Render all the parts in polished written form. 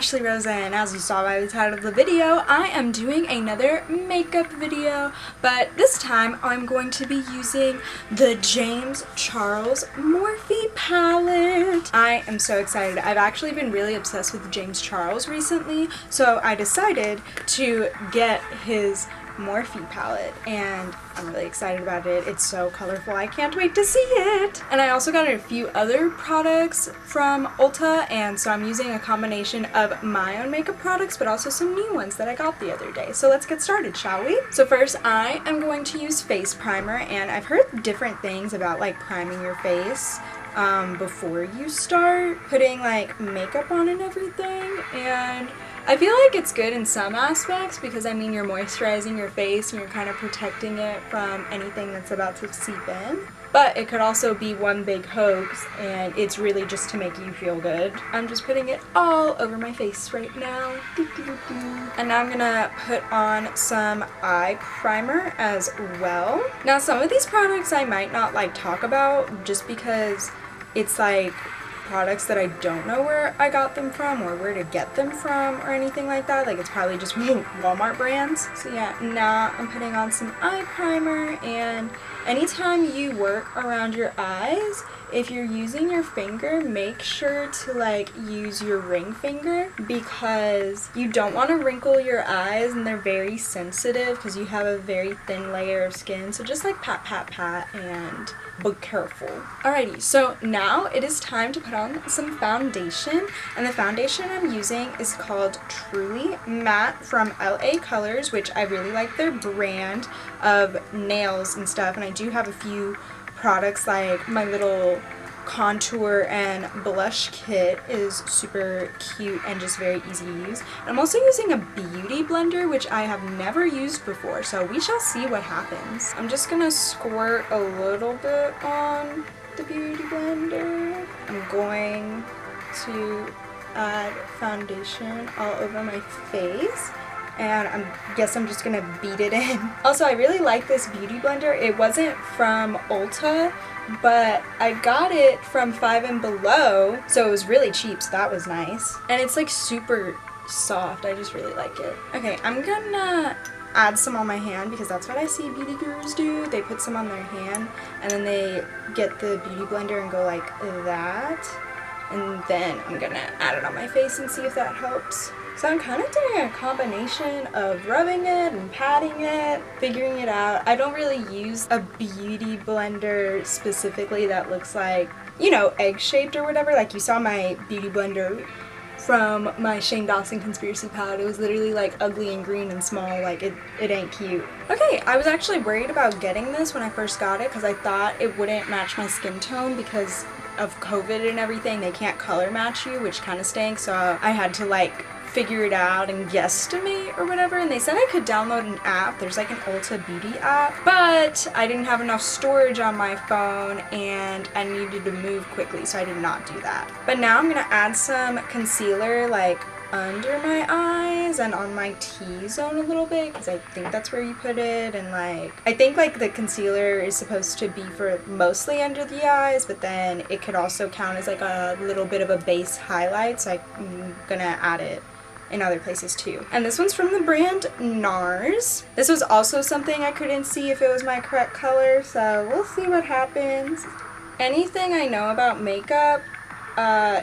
Ashley Rosa, and as you saw by the title of the video, I am doing another makeup video, but this time I'm going to be using the James Charles Morphe palette. I am so excited. I've actually been really obsessed with James Charles recently, so I decided to get his Morphe palette, and I'm really excited about it. It's so colorful. I can't wait to see it. And I also got a few other products from Ulta, and so I'm using a combination of my own makeup products but also some new ones that I got the other day. So let's get started, shall we? So first I am going to use face primer, and I've heard different things about like priming your face before you start putting like makeup on and everything, and I feel like it's good in some aspects because, I mean, you're moisturizing your face and you're kind of protecting it from anything that's about to seep in. But it could also be one big hoax, and it's really just to make you feel good. I'm just putting it all over my face right now. And now I'm gonna put on some eye primer as well. Now, some of these products I might not like talk about just because it's like products that I don't know where I got them from or where to get them from or anything like that. Like, it's probably just Walmart brands. So yeah, now I'm putting on some eye primer, and anytime you work around your eyes, if you're using your finger, make sure to like use your ring finger because you don't want to wrinkle your eyes, and they're very sensitive because you have a very thin layer of skin. So just like pat, pat, pat, and be careful. Alrighty, so now it is time to put on some foundation, and the foundation I'm using is called Truly Matte from LA Colors, which I really like their brand of nails and stuff, and I do have a few products. Like my little contour and blush kit is super cute and just very easy to use. And I'm also using a beauty blender, which I have never used before, so we shall see what happens. I'm just gonna squirt a little bit on the beauty blender. I'm going to add foundation all over my face, and I guess I'm just gonna beat it in. Also, I really like this beauty blender. It wasn't from Ulta, but I got it from 5 & Below, so it was really cheap, so that was nice. And it's like super soft. I just really like it. Okay, I'm gonna add some on my hand because that's what I see beauty gurus do. They put some on their hand and then they get the beauty blender and go like that. And then I'm gonna add it on my face and see if that helps. So I'm kind of doing a combination of rubbing it and patting it, figuring it out. I don't really use a beauty blender specifically that looks like, you know, egg-shaped or whatever. Like you saw my beauty blender from my Shane Dawson conspiracy palette. It was literally like ugly and green and small. Like it ain't cute. Okay, I was actually worried about getting this when I first got it because I thought it wouldn't match my skin tone because of COVID and everything. They can't color match you, which kind of stinks. So I had to like figure it out and guesstimate or whatever, and they said I could download an app. There's like an Ulta Beauty app, but I didn't have enough storage on my phone and I needed to move quickly, so I did not do that. But now I'm gonna add some concealer like under my eyes and on my T-zone a little bit because I think that's where you put it, and like I think like the concealer is supposed to be for mostly under the eyes, but then it could also count as like a little bit of a base highlight, so I'm gonna add it in other places too. And this one's from the brand Naars. This was also something I couldn't see if it was my correct color, so we'll see what happens. Anything I know about makeup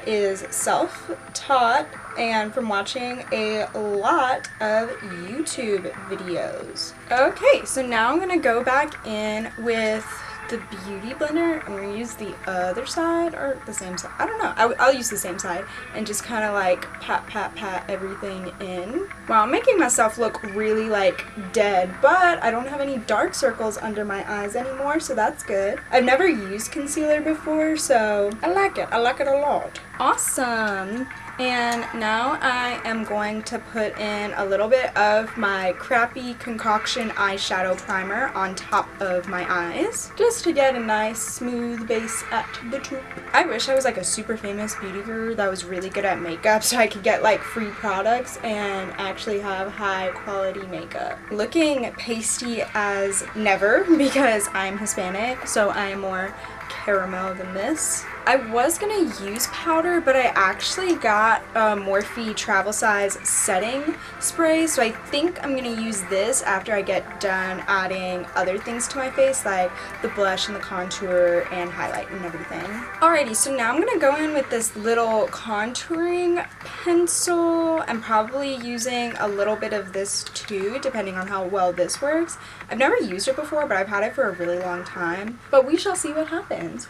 is self-taught and from watching a lot of YouTube videos. Okay, so now I'm gonna go back in with the beauty blender. I'm gonna use the other side or the same side. I don't know. I'll use the same side and just kind of like pat, pat, pat everything in. Wow, I'm making myself look really like dead, but I don't have any dark circles under my eyes anymore, so that's good. I've never used concealer before, so I like it. I like it a lot. Awesome. And now I am going to put in a little bit of my crappy concoction eyeshadow primer on top of my eyes, just to get a nice smooth base at the top. I wish I was like a super famous beauty guru that was really good at makeup so I could get like free products and actually have high quality makeup. Looking pasty as never because I'm Hispanic, so I am more caramel than this. I was gonna use powder, but I actually got a Morphe travel size setting spray, so I think I'm gonna use this after I get done adding other things to my face, like the blush and the contour and highlight and everything. Alrighty, so now I'm gonna go in with this little contouring pencil. I'm probably using a little bit of this too, depending on how well this works. I've never used it before, but I've had it for a really long time. But we shall see what happens.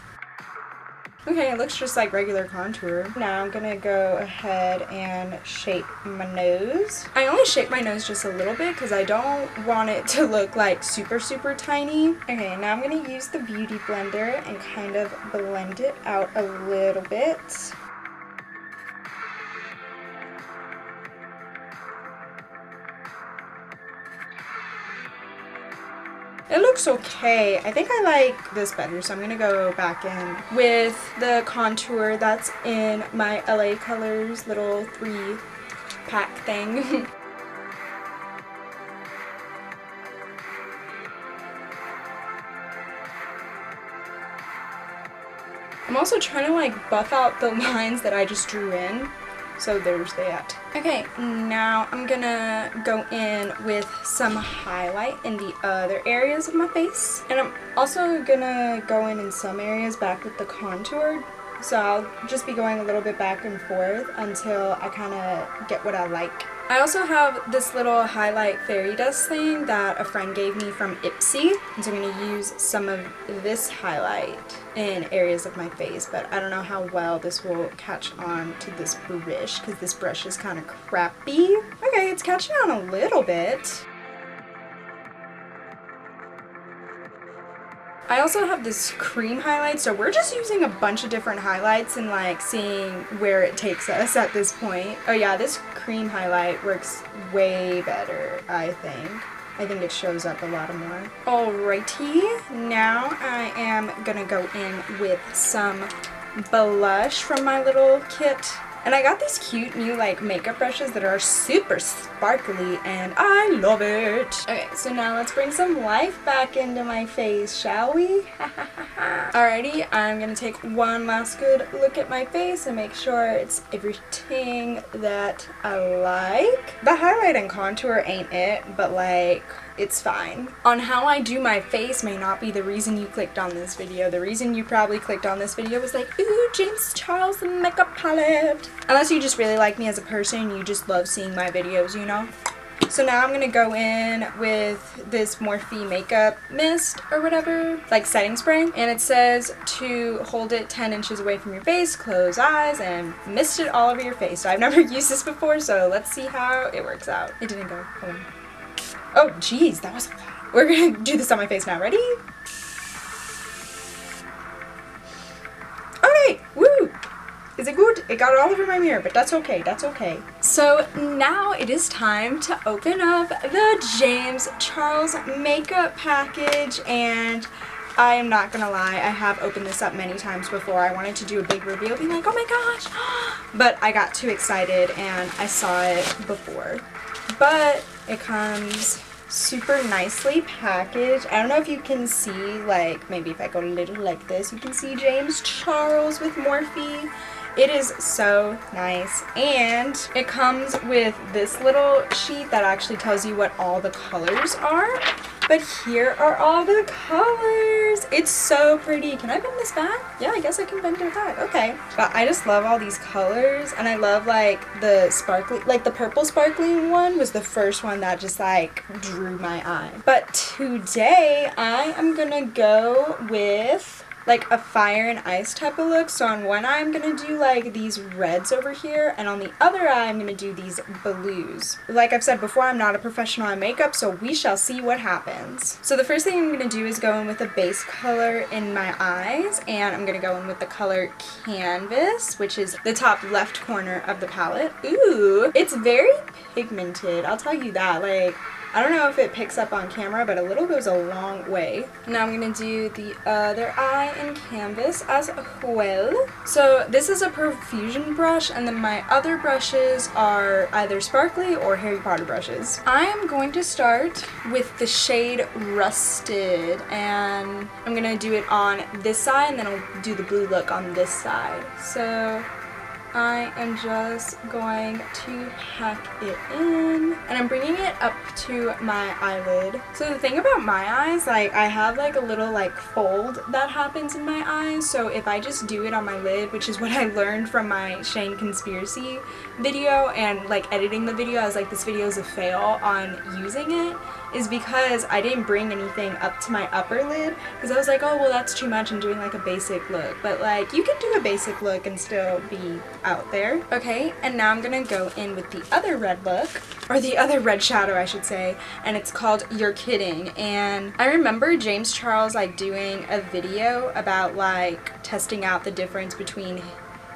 Okay, it looks just like regular contour. Now I'm gonna go ahead and shape my nose. I only shape my nose just a little bit because I don't want it to look like super tiny. Okay, now I'm gonna use the Beauty Blender and kind of blend it out a little bit. It looks okay. I think I like this better, so I'm gonna go back in with the contour that's in my LA Colors little 3-pack thing. I'm also trying to like buff out the lines that I just drew in. So there's that. Okay, now I'm gonna go in with some highlight in the other areas of my face. And I'm also gonna go in some areas back with the contour. So I'll just be going a little bit back and forth until I kind of get what I like. I also have this little highlight fairy dust thing that a friend gave me from Ipsy. And so I'm going to use some of this highlight in areas of my face. But I don't know how well this will catch on to this brush because this brush is kind of crappy. Okay, it's catching on a little bit. I also have this cream highlight, so we're just using a bunch of different highlights and like seeing where it takes us at this point. Oh yeah, this cream highlight works way better, I think. I think it shows up a lot more. Alrighty, now I am gonna go in with some blush from my little kit. And I got these cute new like makeup brushes that are super sparkly and I love it. Okay, so now let's bring some life back into my face, shall we? Alrighty, I'm gonna take one last good look at my face and make sure it's everything that I like. The highlight and contour ain't it, but like, it's fine. On how I do my face may not be the reason you clicked on this video. The reason you probably clicked on this video was like, ooh, James Charles makeup palette. Unless you just really like me as a person, you just love seeing my videos, you know? So now I'm gonna go in with this Morphe makeup mist or whatever, like setting spray. And it says to hold it 10 inches away from your face, close eyes, and mist it all over your face. So I've never used this before, so let's see how it works out. It didn't go. Hold on. Oh, geez, that was a lot. We're gonna do this on my face now. Ready? Okay, woo! Is it good? It got it all over my mirror, but that's okay, that's okay. So now it is time to open up the James Charles makeup package, and I am not gonna lie, I have opened this up many times before. I wanted to do a big reveal, being like, oh my gosh, but I got too excited and I saw it before. But it comes super nicely packaged. I don't know if you can see, like, maybe if I go a little like this, you can see James Charles with Morphe. It is so nice, and it comes with this little sheet that actually tells you what all the colors are. But here are all the colors. It's so pretty. Can I bend this back? Yeah, I guess I can bend it back. Okay. But I just love all these colors, and I love like the sparkly, like the purple sparkling one was the first one that just like drew my eye. But today I am gonna go with like a fire and ice type of look. So on one eye I'm gonna do like these reds over here, and on the other eye I'm gonna do these blues. Like I've said before, I'm not a professional at makeup, so we shall see what happens. So the first thing I'm gonna do is go in with a base color in my eyes, and I'm gonna go in with the color Canvas, which is the top left corner of the palette. Ooh, it's very pigmented, I'll tell you that. Like, I don't know if it picks up on camera, but a little goes a long way. Now I'm going to do the other eye in canvas as well. So this is a profusion brush, and then my other brushes are either sparkly or Harry Potter brushes. I am going to start with the shade Rusted, and I'm going to do it on this side, and then I'll do the blue look on this side. So I am just going to pack it in, and I'm bringing it up to my eyelid. So the thing about my eyes, like I have like a little like fold that happens in my eyes, so if I just do it on my lid, which is what I learned from my Shane conspiracy video, and like editing the video, I was like, this video is a fail on using it, is because I didn't bring anything up to my upper lid, because I was like, oh well, that's too much, I'm doing like a basic look. But like, you can do a basic look and still be out there. Okay, and now I'm gonna go in with the other red look, or the other red shadow I should say, and it's called You're Kidding. And I remember James Charles like doing a video about like testing out the difference between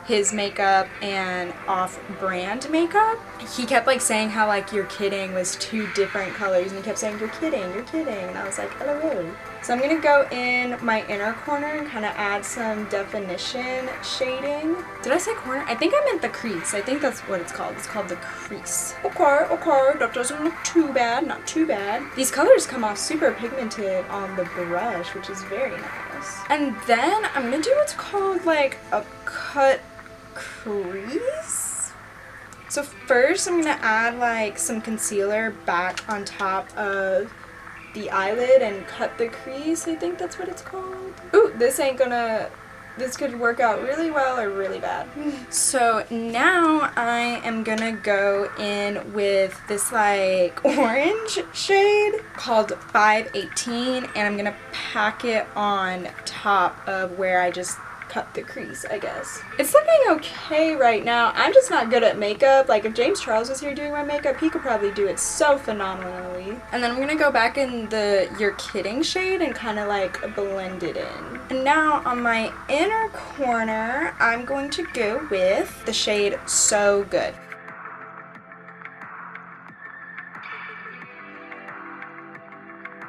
his makeup and off-brand makeup. He kept like saying how like You're Kidding was two different colors, and he kept saying you're kidding, and I was like, hello. So I'm gonna go in my inner corner and kind of add some definition shading. Did I say corner? I think I meant the crease. I think that's what it's called. It's called the crease. Okay, that doesn't look too bad, not too bad. These colors come off super pigmented on the brush, which is very nice. And then I'm gonna do what's called like a cut crease. So first I'm gonna add like some concealer back on top of the eyelid and cut the crease. I think that's what it's called. Ooh, this could work out really well or really bad. So now I am gonna go in with this like orange shade called 518, and I'm gonna pack it on top of where I just cut the crease, I guess. It's looking okay right now. I'm just not good at makeup. Like if James Charles was here doing my makeup, he could probably do it so phenomenally. And then I'm gonna go back in the You're Kidding shade and kind of like blend it in. And now on my inner corner, I'm going to go with the shade So Good.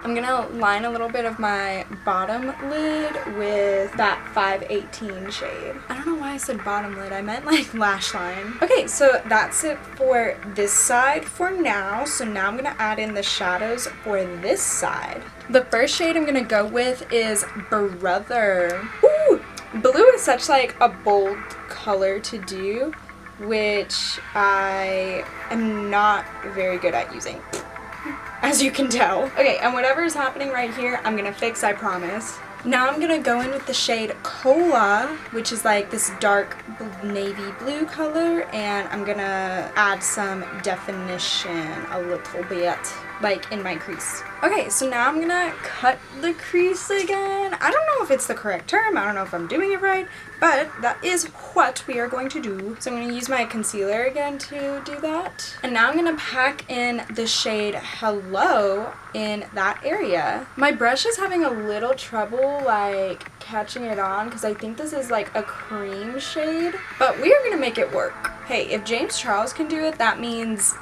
I'm gonna line a little bit of my bottom lid with that 518 shade. I don't know why I said bottom lid, I meant like lash line. Okay, so that's it for this side for now. So now I'm gonna add in the shadows for this side. The first shade I'm gonna go with is Brother. Ooh! Blue is such like a bold color to do, which I am not very good at using, as you can tell. Okay, and whatever is happening right here, I'm gonna fix, I promise. Now I'm gonna go in with the shade Cola, which is like this dark navy blue color, and I'm gonna add some definition a little bit, like in my crease. Okay, so now I'm gonna cut the crease again. I don't know if it's the correct term, I don't know if I'm doing it right, but that is what we are going to do. So I'm gonna use my concealer again to do that. And now I'm gonna pack in the shade Hello in that area. My brush is having a little trouble like catching it on because I think this is like a cream shade, but we are gonna make it work. Hey, if James Charles can do it, that means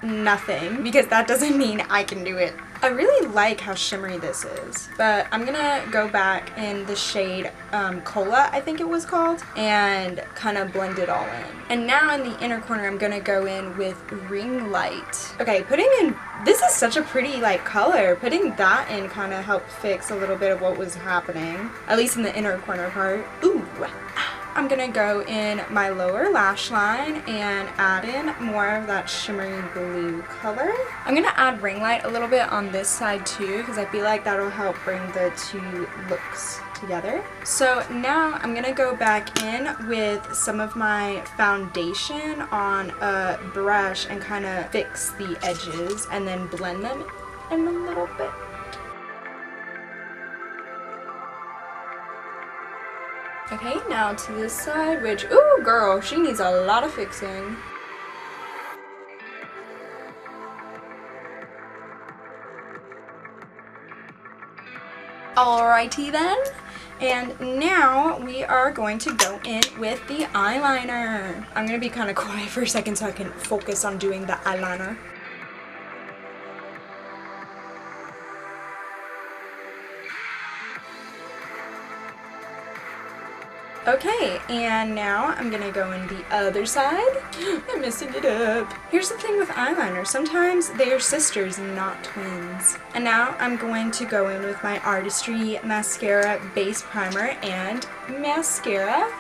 nothing, because that doesn't mean I can do it. I really like how shimmery this is, but I'm gonna go back in the shade Cola, I think it was called, and kind of blend it all in. And now in the inner corner, I'm gonna go in with Ring Light. Okay, putting in, this is such a pretty like color. Putting that in kind of helped fix a little bit of what was happening, at least in the inner corner part. Ooh. I'm gonna go in my lower lash line and add in more of that shimmery blue color. I'm gonna add ring light a little bit on this side too, because I feel like that'll help bring the two looks together. So now I'm gonna go back in with some of my foundation on a brush and kind of fix the edges and then blend them in a little bit. Okay, now to this side, which, ooh girl, she needs a lot of fixing. Alrighty then, and now we are going to go in with the eyeliner. I'm gonna be kind of quiet for a second so I can focus on doing the eyeliner. Okay, and now I'm gonna go in the other side. I'm messing it up. Here's the thing with eyeliner. Sometimes they are sisters, not twins. And now I'm going to go in with my Artistry Mascara Base Primer and Mascara.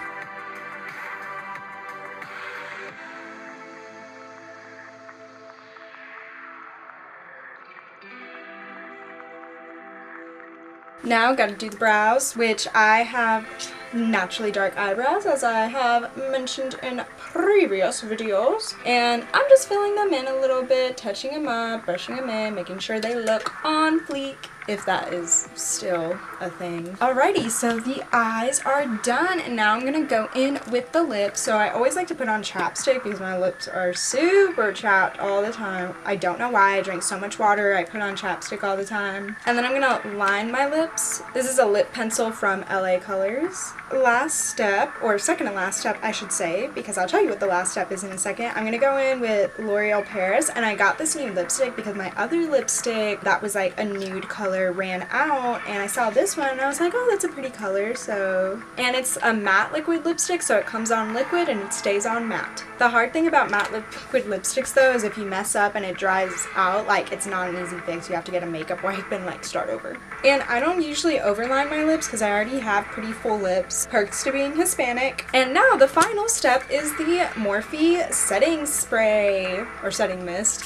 Now gotta do the brows, which I have naturally dark eyebrows, as I have mentioned in previous videos, and I'm just filling them in a little bit, touching them up, brushing them in, making sure they look on fleek, if that is still a thing. Alrighty, so the eyes are done, and now I'm gonna go in with the lips. So I always like to put on chapstick because my lips are super chapped all the time. I don't know why. I drink so much water, I put on chapstick all the time. And then I'm gonna line my lips. This is a lip pencil from LA Colors. Last step, or second to last step I should say, because I'll tell you what the last step is in a second. I'm gonna go in with L'Oreal Paris, and I got this new lipstick because my other lipstick that was like a nude color ran out, and I saw this one and I was like, oh, that's a pretty color. So, and it's a matte liquid lipstick, so it comes on liquid and it stays on matte. The hard thing about matte liquid lipsticks though is if you mess up and it dries out, like, it's not an easy fix. You have to get a makeup wipe and like start over. And I don't usually overline my lips because I already have pretty full lips, perks to being Hispanic. And now the final step is the Morphe setting spray, or setting mist.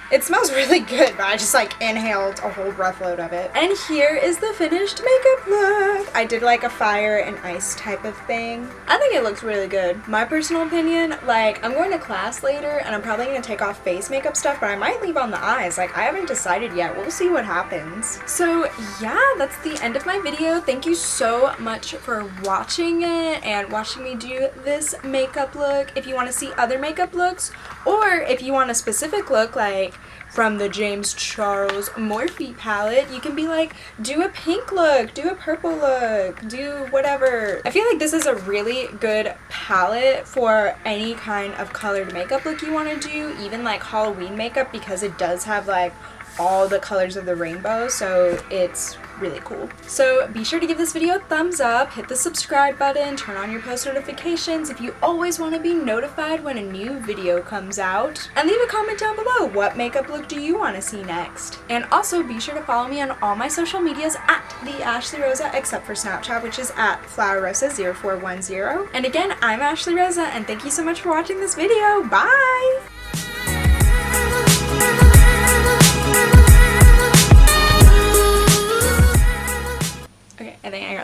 It smells really good, but I just like inhaled a whole breathload of it. And here is the finished makeup look. I did like a fire and ice type of thing. I think it looks really good. My personal opinion, like, I'm going to class later and I'm probably going to take off face makeup stuff, but I might leave on the eyes. Like, I haven't decided yet. We'll see what happens. So yeah, that's the end of my video. Thank you so much for watching it and watching me do this makeup look. If you want to see other makeup looks, or if you want a specific look, like from the James Charles Morphe palette, you can be like, do a pink look, do a purple look, do whatever. I feel like this is a really good palette for any kind of colored makeup look you want to do, even like Halloween makeup, because it does have like all the colors of the rainbow, so it's really cool. So be sure to give this video a thumbs up, hit the subscribe button, turn on your post notifications if you always want to be notified when a new video comes out, and leave a comment down below. What makeup look do you want to see next? And also be sure to follow me on all my social medias at the Ashley Rosa, except for Snapchat, which is at flowerrosa0410. And again, I'm Ashley Rosa, and thank you so much for watching this video. Bye! Okay, I think I got